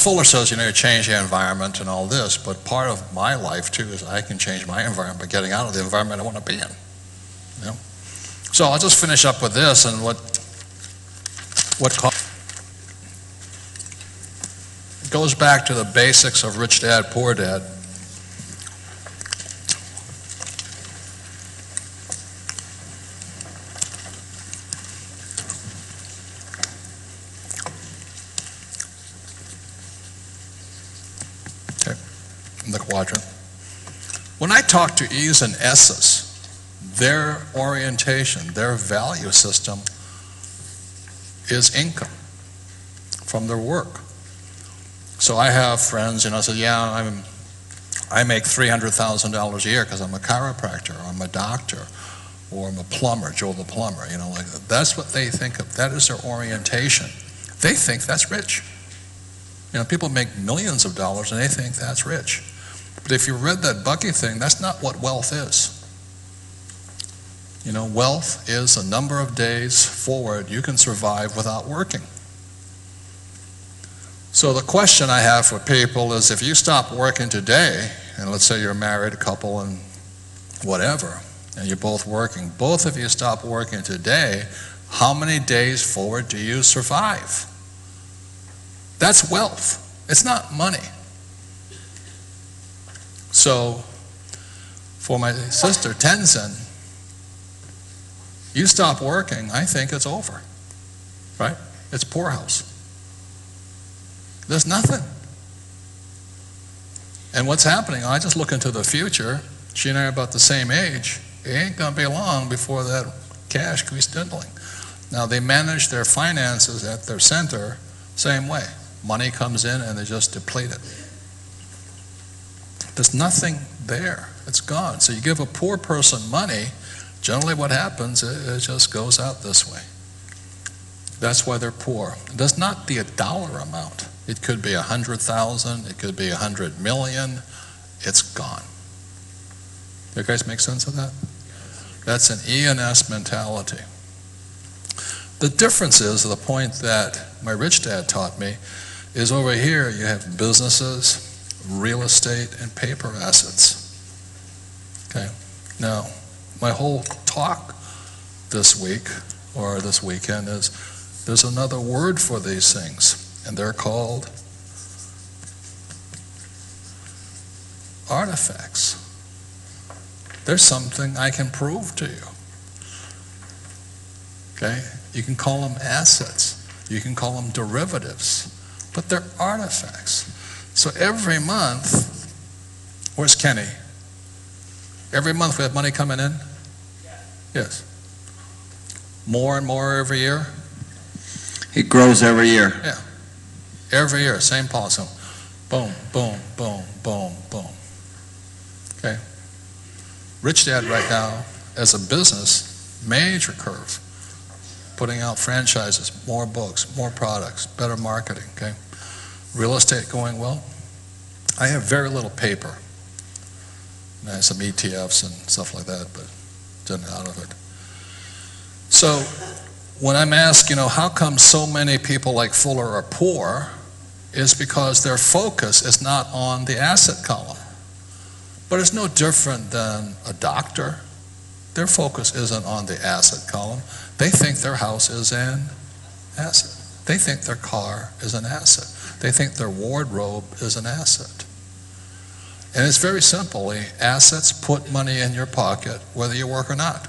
Fuller says, you know, you change the environment and all this, but part of my life too is I can change my environment by getting out of the environment I want to be in. You know? So I'll just finish up with this and what it goes back to the basics of Rich Dad, Poor Dad. The quadrant. When I talk to E's and S's, their orientation, their value system is income from their work. So I have friends, you know, say, yeah, I make $300,000 a year because I'm a chiropractor, or I'm a doctor, or I'm a plumber, Joe the plumber, you know, like that's what they think of. That is their orientation. They think that's rich. You know, people make millions of dollars and they think that's rich. But if you read that Bucky thing, that's not what wealth is. You know, wealth is a number of days forward you can survive without working. So the question I have for people is, if you stop working today, and let's say you're a married couple and whatever, and you're both working, both of you stop working today, how many days forward do you survive? That's wealth. It's not money. So, for my sister, Tenzin, you stop working, I think it's over, right? It's poorhouse. There's nothing. And what's happening, I just look into the future, she and I are about the same age, it ain't gonna be long before that cash keeps dwindling. Now they manage their finances at their center same way. Money comes in and they just deplete it. There's nothing there. It's gone. So you give a poor person money, generally what happens, it just goes out this way. That's why they're poor. It does not be a dollar amount. It could be 100,000, it could be 100 million. It's gone. You guys make sense of that? That's an E and S mentality. The difference is, the point that my rich dad taught me, is over here you have businesses, real estate, and paper assets. Okay. Now, my whole talk this week, or this weekend, is there's another word for these things, and they're called artifacts. There's something I can prove to you. Okay? You can call them assets. You can call them derivatives. But they're artifacts. So every month, where's Kenny? Every month we have money coming in? Yes. More and more every year? It grows every year. Yeah. Every year, same policy. Boom, boom, boom, boom, boom. Okay. Rich Dad right now, as a business, major curve. Putting out franchises, more books, more products, better marketing, okay? Real estate going well. I have very little paper. And I have some ETFs and stuff like that, but didn't out of it. So when I'm asked, you know, how come so many people like Fuller are poor, is because their focus is not on the asset column. But it's no different than a doctor. Their focus isn't on the asset column. They think their house is an asset. They think their car is an asset. They think their wardrobe is an asset. And it's very simple. Assets put money in your pocket whether you work or not.